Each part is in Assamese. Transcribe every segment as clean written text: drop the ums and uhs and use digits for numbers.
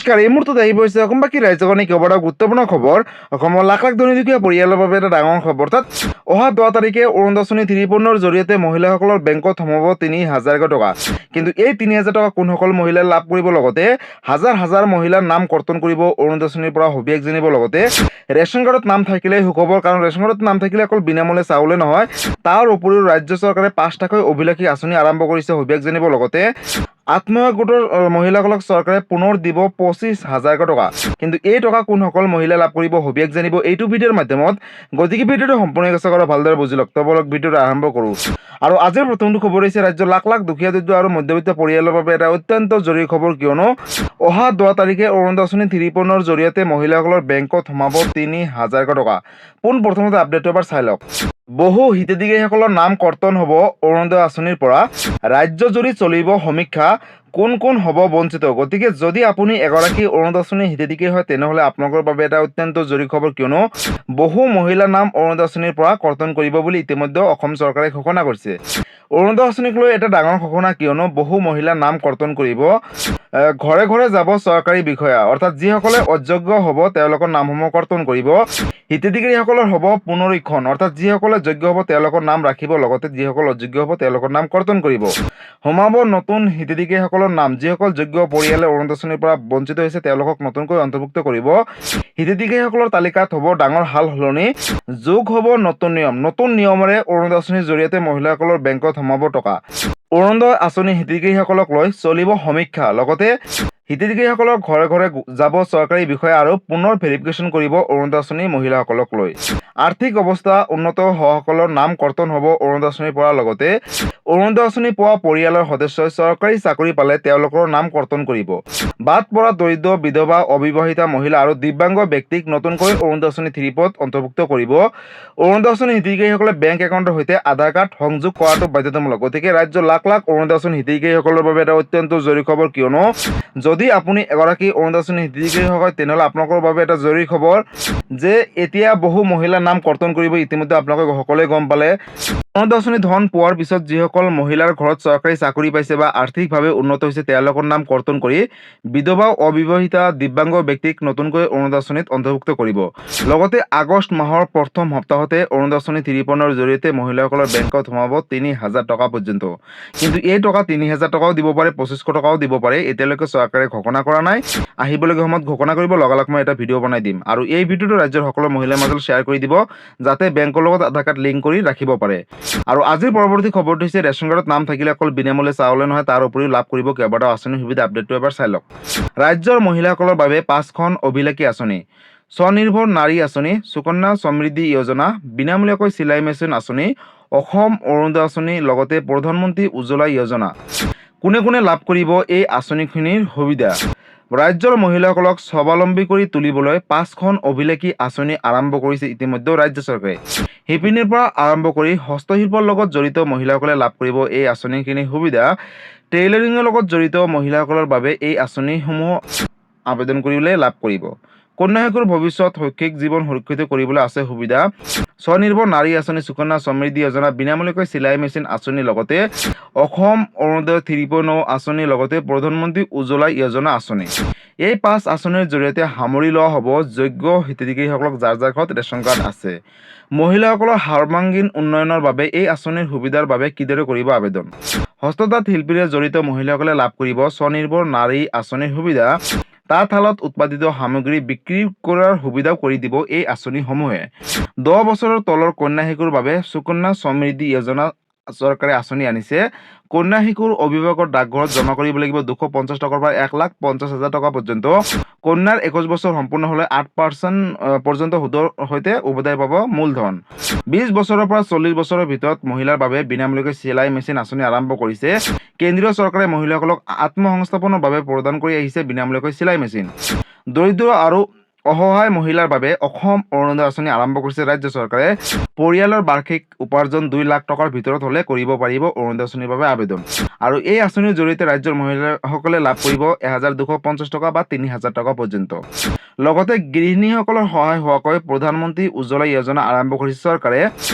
নমস্কাৰ, এই মুহূৰ্তত আহি পৰিছে অসম বাকী ৰাজ্যখনে কেইবাটাও গুৰুত্বপূৰ্ণ খবৰ। অসমৰ লাখ লাখ ধনী দুখীয়া পৰিয়ালৰ বাবে এটা ডাঙৰ খবৰ। তাত অহা 10 তাৰিখে অৰুণোদয় 3.0 জৰিয়তে মহিলাসকলৰ বেংকত সোমাব 3,000 টকা। কিন্তু এই 3,000 টকা কোনসকল মহিলাই লাভ কৰিব, লগতে হাজাৰ হাজাৰ মহিলাৰ নাম কৰ্তন কৰিব অৰুণোদয়ৰ পৰা সবিশেষ জানিব। লগতে ৰেচন কাৰ্ডত নাম থাকিলে সুখবৰ, কাৰণ ৰেচন কাৰ্ডত নাম থাকিলে অকল বিনামূল্যে চাউলে নহয়, তাৰ উপৰিও ৰাজ্য চৰকাৰে 5টাকৈ অভিলাষী আঁচনি আৰম্ভ কৰিছে, সবিশেষ জানিব। লগতে আত্মসহায়ক গোটৰ মহিলাসকলক চৰকাৰে পুনৰ দিব 25,000 টকা। কিন্তু এই টকা কোনসকল মহিলাই লাভ কৰিব, সবিশেষ জানিব এইটো ভিডিঅ'ৰ মাধ্যমত। গতিকে ভিডিঅ'টো সম্পূৰ্ণ চেষ্টা কৰা, ভালদৰে বুজি লওক। তবলক ভিডিঅ'টো আৰম্ভ কৰোঁ। আৰু আজিৰ প্ৰথমটো খবৰ হৈছে ৰাজ্যৰ লাখ লাখ দুখীয়া দৰিদ্ৰ আৰু মধ্যবিত্ত পৰিয়ালৰ বাবে এটা অত্যন্ত জৰুৰী খবৰ, কিয়নো অহা 10 তাৰিখে অৰুণোদয় 3.0 জৰিয়তে মহিলাসকলৰ বেংকত সোমাব 3,000 টকা। পোনপ্ৰথমতে আপডেটটো এবাৰ চাই লওক। বহু হিতাধিকাৰীসকলৰ নাম কৰ্তন হ'ব অৰুণোদয় আঁচনিৰ পৰা। ৰাজ্যজুৰি চলিব সমীক্ষা, কোন কোন হ'ব বঞ্চিত। গতিকে যদি আপুনি এগৰাকী অৰুণোদয় আঁচনিৰ হিতাধিকাৰী হয়, তেনেহ'লে আপোনালোকৰ বাবে এটা অত্যন্ত জৰুৰী খবৰ, কিয়নো বহু মহিলাৰ নাম অৰুণোদয় আঁচনিৰ পৰা কৰ্তন কৰিব বুলি ইতিমধ্যে অসম চৰকাৰে ঘোষণা কৰিছে। অৰুণোদয় আঁচনিক লৈ এটা ডাঙৰ ঘোষণা, কিয়নো বহু মহিলাৰ নাম কৰ্তন কৰিব। ঘৰে ঘৰে যাব চৰকাৰী বিষয়া, অৰ্থাৎ যিসকলে অযোগ্য হ'ব তেওঁলোকৰ নামসমূহ কৰ্তন কৰিব। হিতাধিকাৰীসকলৰ হ'ব পুনৰীক্ষণ, অৰ্থাৎ যিসকলে যোগ্য হ'ব তেওঁলোকৰ নাম ৰাখিব, লগতে যিসকল অযোগ্য হ'ব তেওঁলোকৰ নাম কৰ্তন কৰিব। সোমাব নতুন হিতাধিকাৰীসকলৰ নাম, যিসকল যোগ্য পৰিয়ালে অৰুণোদয় আঁচনিৰ পৰা বঞ্চিত হৈছে তেওঁলোকক নতুনকৈ অন্তৰ্ভুক্ত কৰিব। হিতাধিকাৰীসকলৰ তালিকাত হ'ব ডাঙৰ সাল সলনি, যোগ হ'ব নতুন নিয়ম। নতুন নিয়মেৰে অৰুণোদয় আঁচনিৰ জৰিয়তে মহিলাসকলৰ বেংকত সোমাব টকা। অৰুণোদয় আঁচনি হিতাধিকাৰীসকলক লৈ চলিব সমীক্ষা, লগতে হিতাধিকাৰীসকলৰ ঘৰে ঘৰে যাব চৰকাৰী বিষয়া আৰু পুনৰ ভেৰিফিকেশ্যন কৰিব অৰুণোদয় আঁচনি মহিলাসকলক লৈ। আৰ্থিক অৱস্থা উন্নত হোৱাসকলৰ নাম কৰ্তন হ'ব অৰুণোদয় আঁচনিৰ পৰা। লগতে অৰুণোদয় আঁচনি পোৱা পৰিয়ালৰ সদস্যই চৰকাৰী চাকৰি পালে তেওঁলোকৰ নাম কৰ্তন কৰিব। বাদ পৰা দৰিদ্ৰ, বিধৱা, অবিবাহিতা মহিলা আৰু দিব্যাংগ ব্যক্তিক নতুনকৈ অৰুণোদয় আঁচনি 3 অন্তৰ্ভুক্ত কৰিব। অৰুণোদয় আঁচনি হিতাধিকাৰীসকলে বেংক একাউণ্টৰ সৈতে আধাৰ কাৰ্ড সংযোগ কৰাটো বাধ্যতামূলক। গতিকে ৰাজ্যৰ লাখ লাখ অৰুণোদয় আঁচনি হিতাধিকাৰীসকলৰ বাবে এটা অত্যন্ত জৰুৰী খবৰ, কিয়নো যদি আপুনি এগৰাকী অৰুণোদয় আঁচনি হিতাধিকাৰী হয়, তেনেহ'লে আপোনালোকৰ বাবে এটা জৰুৰী খবৰ যে এতিয়া বহু মহিলাৰ নাম কৰ্তন কৰিব। ইতিমধ্যে আপোনালোকে সকলোৱে গম পালে, অৰুণোদয় আঁচনি ধন পোৱাৰ পিছত যিসকল মহিলাৰ ঘৰত চৰকাৰী চাকৰি পাইছে বা আৰ্থিকভাৱে উন্নত হৈছে তেওঁলোকৰ নাম কৰ্তন কৰি বিধৱা, অবিবাহিতা, দিব্যাংগ ব্যক্তিক নতুনকৈ অৰুণোদয় আঁচনিত অন্তৰ্ভুক্ত কৰিব। লগতে আগষ্ট মাহৰ প্ৰথম সপ্তাহতে অৰুণোদয় আঁচনি 3.0 জৰিয়তে মহিলাসকলৰ বেংকত সোমাব 3,000 টকা পৰ্যন্ত। কিন্তু এই টকা 3,000 টকাও দিব পাৰে, 2,500 টকাও দিব পাৰে। এতিয়ালৈকে চৰকাৰে ঘোষণা কৰা নাই, আহিবলগীয়া সময়ত ঘোষণা কৰিব। লগালগ মই এটা ভিডিঅ' বনাই দিম, আৰু এই ভিডিঅ'টো ৰাজ্যৰ সকলো মহিলাৰ মাজত শ্বেয়াৰ কৰি দিব, যাতে বেংকৰ লগত আধাৰ কাৰ্ড লিংক কৰি ৰাখিব পাৰে। আৰু আজিৰ পৰৱৰ্তী খবৰটো হৈছে ৰেচন কাৰ্ডত নাম থাকিলে অকল বিনামূল্যে চাউলে নহয়, তাৰ উপৰিও লাভ কৰিব কেইবাটাও আঁচনিৰ সুবিধা। আপডেটটো এবাৰ চাই লওক। ৰাজ্যৰ মহিলাসকলৰ বাবে 5খন অভিলাষী আঁচনি। স্বনিৰ্ভৰ নাৰী আঁচনি, সুকন্যা সমৃদ্ধি যোজনা, বিনামূলীয়াকৈ চিলাই মেচিন আঁচনি, অসম অৰুণোদয় আঁচনি, লগতে প্ৰধানমন্ত্ৰী উজ্জ্বলা যোজনা। কোনে কোনে লাভ কৰিব এই আঁচনিখিনিৰ সুবিধা? ৰাজ্যৰ মহিলাসকলক স্বাৱলম্বী কৰি তুলিবলৈ 5খন অভিলাষী আঁচনি আৰম্ভ কৰিছে ইতিমধ্যে ৰাজ্য চৰকাৰে। শিপিনীৰ পৰা আৰম্ভ কৰি হস্তশিল্পৰ লগত জড়িত মহিলাসকলে লাভ কৰিব এই আঁচনিখিনিৰ সুবিধা। টেইলাৰিঙৰ লগত জড়িত মহিলাসকলৰ বাবে এই আঁচনিসমূহ আবেদন কৰিবলৈ লাভ কৰিব। কন্যা শিশুৰ ভৱিষ্যত শৈক্ষিক জীৱন সুৰক্ষিত কৰিবলৈ আছে সুবিধা। স্বনিৰ্ভৰ নাৰী আঁচনি, সুকন্যা সমৃদ্ধি যোজনা, বিনামূলীয়াকৈ চিলাই মেচিন আঁচনি, লগতে অসম অৰুণোদয় 3.0 আঁচনি, লগতে প্ৰধানমন্ত্ৰী উজ্জ্বলা যোজনা আঁচনি। এই 5 আঁচনিৰ জৰিয়তে সামৰি লোৱা হ'ব যোগ্য হিতাধিকাৰীসকলক যাৰ যাৰ ঘৰত ৰেচন কাৰ্ড আছে। মহিলাসকলৰ সৰ্বাংগীন উন্নয়নৰ বাবে এই আঁচনিৰ সুবিধাৰ বাবে কিদৰে কৰিব আবেদন? হস্ততাঁত শিল্পীৰে জড়িত মহিলাসকলে লাভ কৰিব স্বনিৰ্ভৰ নাৰী আঁচনিৰ সুবিধা। তাঁতশালত উৎপাদিত সামগ্ৰী বিক্ৰী কৰাৰ সুবিধাও কৰি দিব এই আঁচনিসমূহে। 10 বছৰৰ তলৰ কন্যা শিশুৰ বাবে সুকন্যা সমৃদ্ধি যোজনা চৰকাৰে আঁচনি আনিছে। কন্যা শিশুৰ অভিভাৱকৰ ডাকঘৰত জমা কৰিব লাগিব 250 টকাৰ পৰা 1,50,000 টকা পৰ্যন্ত। কন্যাৰ 21 বছৰ সম্পূৰ্ণ হ'লে 8% পৰ্যন্ত সুদৰ সৈতে উভতাই পাব মূলধন। 20 বছৰৰ পৰা 40 বছৰৰ ভিতৰত মহিলাৰ বাবে বিনামূলীয়াকৈ চিলাই মেচিন আঁচনি আৰম্ভ কৰিছে। কেন্দ্ৰীয় চৰকাৰে মহিলাসকলক আত্মসংস্থাপনৰ বাবে প্ৰদান কৰি আহিছে বিনামূলীয়াকৈ চিলাই মেচিন। দৰিদ্ৰ আৰু অসহায় মহিলাৰ বাবে অসম অৰুণোদয় আঁচনি আৰম্ভ কৰিছে ৰাজ্য চৰকাৰে। পৰিয়ালৰ বাৰ্ষিক উপাৰ্জন 2 লাখ টকাৰ ভিতৰত হ'লে কৰিব পাৰিব অৰুণোদয় আঁচনিৰ বাবে আবেদন। আৰু এই আঁচনিৰ জৰিয়তে ৰাজ্যৰ মহিলাসকলে লাভ কৰিব 1,250 টকা বা 3,000 টকা পৰ্যন্ত। লগতে গৃহিণীসকলৰ সহায় হোৱাকৈ প্ৰধানমন্ত্ৰী উজ্জ্বলা যোজনা আৰম্ভ কৰিছে চৰকাৰে।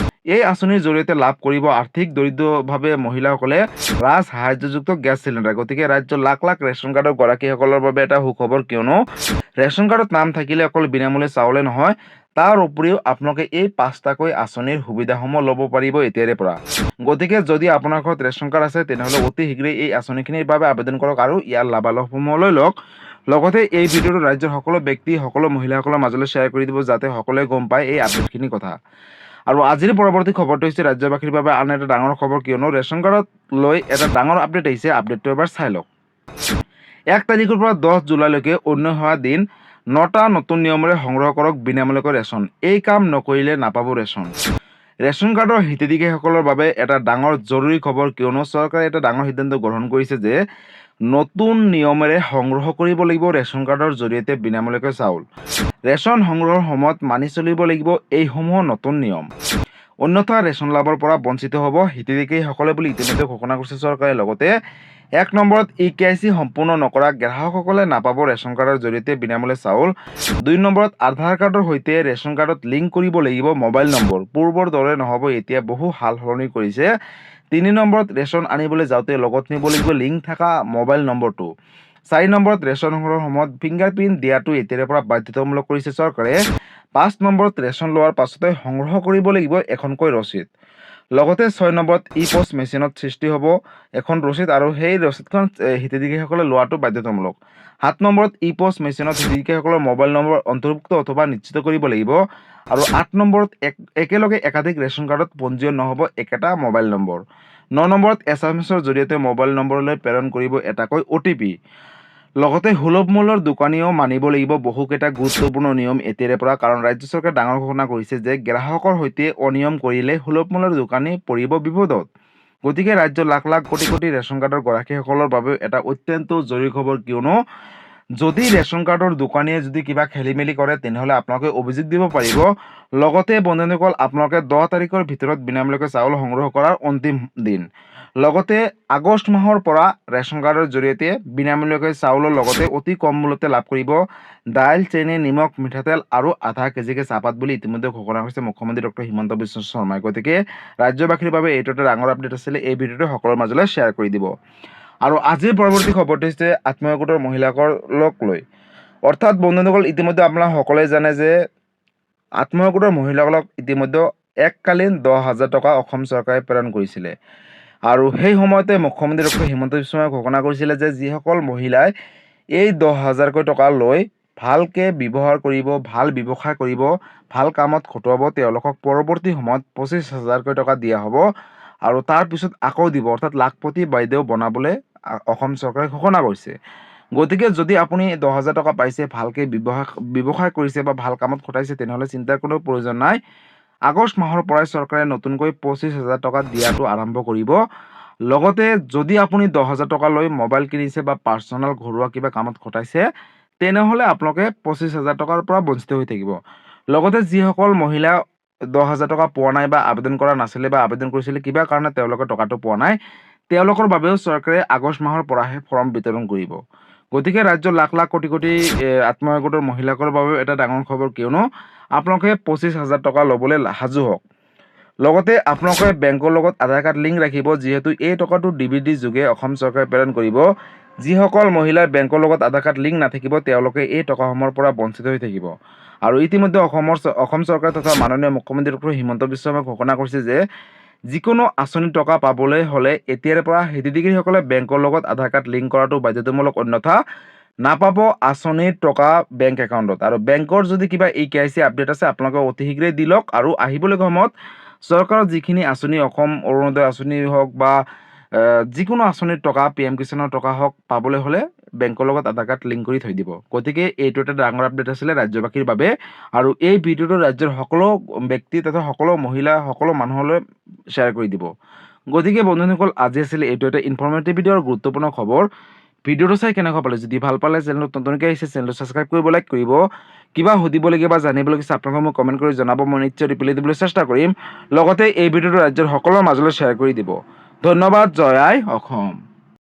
এই আঁচনিৰ জৰিয়তে লাভ কৰিব আৰ্থিক দৰিদ্ৰভাৱে মহিলাসকলে সাহায্যযুক্ত গেছ চিলিণ্ডাৰ। গতিকে ৰাজ্যৰ লাখ লাখ ৰেচন কাৰ্ডৰ গৰাকীসকলৰ বাবে এটা সুখবৰ, কিয়নো ৰেচন কাৰ্ডত নাম থাকিলে অকল বিনামূলীয়া চাউলে নহয়, তাৰ উপৰিও আপোনালোকে এই 5টাকৈ আঁচনিৰ সুবিধাসমূহ ল'ব পাৰিব এতিয়াৰে পৰা। গতিকে যদি আপোনাৰ ঘৰত ৰেচন কাৰ্ড আছে তেনেহ'লে অতি শীঘ্ৰেই এই আঁচনিখিনিৰ বাবে আবেদন কৰক আৰু ইয়াৰ লাভালাভসমূহ লৈ লওক। লগতে এই ভিডিঅ'টো ৰাজ্যৰ সকলো ব্যক্তি, সকলো মহিলাসকলৰ মাজলৈ শ্বেয়াৰ কৰি দিব, যাতে সকলোৱে গম পায় এই আপডেটখিনিৰ কথা। আৰু আজিৰ পৰৱৰ্তী খবৰটো হৈছে ৰাজ্যবাসীৰ বাবে আন এটা ডাঙৰ খবৰ, কিয়নো ৰেচন কাৰ্ডত লৈ এটা ডাঙৰ আপডেট আহিছে। আপডেটটো এবাৰ চাই লওক। 1 তাৰিখৰ পৰা 10 জুলাইলৈকে অন্য হোৱা দিন 9টা নতুন নিয়মেৰে সংগ্ৰহ কৰক বিনামূলীয়াকৈ ৰেচন। এই কাম নকৰিলে নাপাব ৰেচন। ৰেচন কাৰ্ডৰ হিতাধিকাৰীসকলৰ বাবে এটা ডাঙৰ জৰুৰী খবৰ, কিয়নো চৰকাৰে এটা ডাঙৰ সিদ্ধান্ত গ্ৰহণ কৰিছে যে নতুন নিয়মেৰে সংগ্ৰহ কৰিব লাগিব ৰেচন কাৰ্ডৰ জৰিয়তে বিনামূলীয়াকৈ চাউল। ৰেচন সংগ্ৰহৰ সময়ত মানি চলিব লাগিব এইসমূহ নতুন নিয়ম, অন্যথা ৰেচন লাভৰ পৰা বঞ্চিত হ'ব হিতাধিকাৰীসকলে বুলি ইতিমধ্যে ঘোষণা কৰিছে চৰকাৰে। লগতে 1 নম্বৰত EKYC সম্পূৰ্ণ নকৰা গ্ৰাহকসকলে নাপাব ৰেচন কাৰ্ডৰ জৰিয়তে বিনামূলীয়া চাউল। 2 নম্বৰত আধাৰ কাৰ্ডৰ সৈতে ৰেচন কাৰ্ডত লিংক কৰিব লাগিব মোবাইল নম্বৰ। পূৰ্বৰ দৰে নহ'ব, এতিয়া বহু সাল সলনি কৰিছে। 3 নম্বৰত ৰেচন আনিবলৈ যাওঁতে লগত নিব লাগিব লিংক থকা মোবাইল নম্বৰটো। 4 নম্বৰত ৰেচন সংগ্ৰহৰ সময়ত ফিংগাৰপ্ৰিণ্ট দিয়াটো এতিয়াৰে পৰা বাধ্যতামূলক কৰিছে চৰকাৰে। 5 নম্বৰত ৰেচন লোৱাৰ পাছতে সংগ্ৰহ কৰিব লাগিব এখনকৈ ৰচিদ। লগতে 6 নম্বৰত ই-পষ্ট মেচিনত সৃষ্টি হ'ব এখন ৰচিদ আৰু সেই ৰচিদখন হিতাধিকাৰীসকলে লোৱাটো বাধ্যতামূলক। 7 নম্বৰত ই-পষ্ট মেচিনত হিতাধিকাৰীসকলৰ মোবাইল নম্বৰ অন্তৰ্ভুক্ত অথবা নিশ্চিত কৰিব লাগিব। আৰু 8 নম্বৰত একেলগে একাধিক ৰেচন কাৰ্ডত পঞ্জীয়ন নহ'ব একেটা মোবাইল নম্বৰ। 9 নম্বৰত SMS-ৰ জৰিয়তে মোবাইল নম্বৰলৈ প্ৰেৰণ কৰিব এটাকৈ OTP। লগতে সুলভ মূল্যৰ দোকানীয়েও মানিব লাগিব বহুকেইটা গুৰুত্বপূৰ্ণ নিয়ম এতিয়াৰে পৰা, কাৰণ ৰাজ্য চৰকাৰে ডাঙৰ ঘোষণা কৰিছে যে গ্ৰাহকৰ সৈতে অনিয়ম কৰিলে সুলভ মূল্যৰ দোকানী পৰিব বিপদত। গতিকে ৰাজ্যৰ লাখ লাখ কোটি কোটি ৰেচন কাৰ্ডৰ গৰাকীসকলৰ বাবে এটা অত্যন্ত জৰুৰী খবৰ, কিয়নো যদি ৰেচন কাৰ্ডৰ দোকানীয়ে যদি কিবা খেলি মেলি কৰে তেনেহ'লে আপোনালোকে অভিযোগ দিব পাৰিব। লগতে বন্ধুসকল, আপোনালোকে 10 তাৰিখৰ ভিতৰত বিনামূলীয়াকৈ চাউল সংগ্ৰহ কৰাৰ অন্তিম দিন। লগতে আগষ্ট মাহৰ পৰা ৰেচন কাৰ্ডৰ জৰিয়তে বিনামূলীয়াকৈ চাউলৰ লগতে অতি কম মূল্যতে লাভ কৰিব দাইল, চেনি, নিমখ, মিঠাতেল আৰু আধা কেজিকৈ চাহপাত বুলি ইতিমধ্যে ঘোষণা কৰিছে মুখ্যমন্ত্ৰী ডক্টৰ হিমন্ত বিশ্ব শৰ্মাই। গতিকে ৰাজ্যবাসীৰ বাবে এইটো এটা ডাঙৰ আপডেট আছিলে। এই ভিডিঅ'টো সকলোৰে মাজলৈ শ্বেয়াৰ কৰি দিব। আৰু আজিৰ পৰৱৰ্তী খবৰটো হৈছে আত্মসহায়ক গোটৰ মহিলাসকলক লৈ। অৰ্থাৎ বন্ধুসকল, ইতিমধ্যে আপোনালোকে সকলোৱে জানে যে আত্মসহায়ক গোটৰ মহিলাসকলক ইতিমধ্যে এককালীন 10,000 টকা অসম চৰকাৰে প্ৰেৰণ কৰিছিলে। আৰু সেই সময়তে মুখ্যমন্ত্ৰী ডক্টৰ হিমন্ত বিশ্ব শৰ্মাই ঘোষণা কৰিছিলে যে যিসকল মহিলাই এই 10,000কৈ টকা লৈ ভালকৈ ব্যৱহাৰ কৰিব, ভাল ব্যৱসায় কৰিব, ভাল কামত খটুৱাব, তেওঁলোকক পৰৱৰ্তী সময়ত 25,000কৈ টকা দিয়া হ'ব আৰু তাৰপিছত আকৌ দিব, অৰ্থাৎ লাখপতি বাইদেউ বনাবলৈ অসম চৰকাৰে ঘোষণা কৰিছে। গতিকে যদি আপুনি 10,000 টকা পাইছে, ভালকৈ ব্যৱসায় কৰিছে বা ভাল কামত খটাইছে, তেনেহ'লে চিন্তাৰ কোনো প্ৰয়োজন নাই। আগষ্ট মাহৰ পৰাই চৰকাৰে নতুনকৈ 25,000 টকা দিয়াটো আৰম্ভ কৰিব। লগতে যদি আপুনি 10,000 টকা লৈ মোবাইল কিনিছে বা পাৰ্চনেল ঘৰুৱা কিবা কামত খটাইছে, তেনেহ'লে আপোনালোকে 25,000 টকাৰ পৰা বঞ্চিত হৈ থাকিব। লগতে যিসকল মহিলা 10,000 টকা পোৱা নাই বা আবেদন কৰা নাছিলে বা আবেদন কৰিছিলে কিবা কাৰণে তেওঁলোকে টকাটো পোৱা নাই, তেওঁলোকৰ বাবেও চৰকাৰে আগষ্ট মাহৰ পৰাহে ফৰ্ম বিতৰণ কৰিব। গতিকে ৰাজ্যৰ লাখ লাখ কোটি কোটি আত্মসহায়ক গোটৰ মহিলাসকলৰ বাবেও এটা ডাঙৰ খবৰ, কিয়নো আপোনালোকে 25,000 টকা ল'বলৈ সাজু হওক। লগতে আপোনালোকে বেংকৰ লগত আধাৰ কাৰ্ড লিংক ৰাখিব, যিহেতু এই টকাটো DBD যোগে অসম চৰকাৰে প্ৰেৰণ কৰিব। যিসকল মহিলাৰ বেংকৰ লগত আধাৰ কাৰ্ড লিংক নাথাকিব তেওঁলোকে এই টকাসমূহৰ পৰা বঞ্চিত হৈ থাকিব। আৰু ইতিমধ্যে অসম চৰকাৰ তথা মাননীয় মুখ্যমন্ত্ৰী ডক্টৰ হিমন্ত বিশ্ব শৰ্মাই ঘোষণা কৰিছে যে যিকোনো আঁচনিৰ টকা পাবলৈ হ'লে এতিয়াৰে পৰা হিতাধিকাৰীসকলে বেংকৰ লগত আধাৰ কাৰ্ড লিংক কৰাটো বাধ্যতামূলক, অন্যথা নাপাব আঁচনিৰ টকা বেংক একাউণ্টত। আৰু বেংকৰ যদি কিবা EKYC আপডেট আছে আপোনালোকে অতি শীঘ্ৰেই দি লওক। আৰু আহিবলগীয়া সময়ত চৰকাৰৰ যিখিনি আঁচনি, অসম অৰুণোদয় আঁচনি হওক বা যিকোনো আঁচনিৰ টকা, PM কিষাণৰ টকা হওক, পাবলৈ হ'লে বেংকৰ লগত আধাৰ কাৰ্ড লিংক কৰি থৈ দিব। গতিকে এইটো এটা ডাঙৰ আপডেট আছিলে ৰাজ্যবাসীৰ বাবে। আৰু এই ভিডিঅ'টো ৰাজ্যৰ সকলো ব্যক্তি তথা সকলো মহিলা, সকলো মানুহলৈ শ্বেয়াৰ কৰি দিব। গতিকে বন্ধুসকল, আজি আছিলে এইটো এটা ইনফৰ্মেটিভ ভিডিঅ' আৰু গুৰুত্বপূৰ্ণ খবৰ। ভিডিঅ'টো চাই কেনেকুৱা পালে, যদি ভাল পালে চেনেলটো নতুনকৈ আহিছে চেনেলটো ছাবস্ক্ৰাইব কৰিব, লাইক কৰিব। কিবা সুধিবলগীয়া বা জানিবলগীয়া আছে আপোনালোকে মোক কমেণ্ট কৰি জনাব, মই নিশ্চয় ৰিপ্লাই দিবলৈ চেষ্টা কৰিম। লগতে এই ভিডিঅ'টো ৰাজ্যৰ সকলোৰে মাজলৈ শ্বেয়াৰ কৰি দিব। ধন্যবাদ। জয় আই অসম।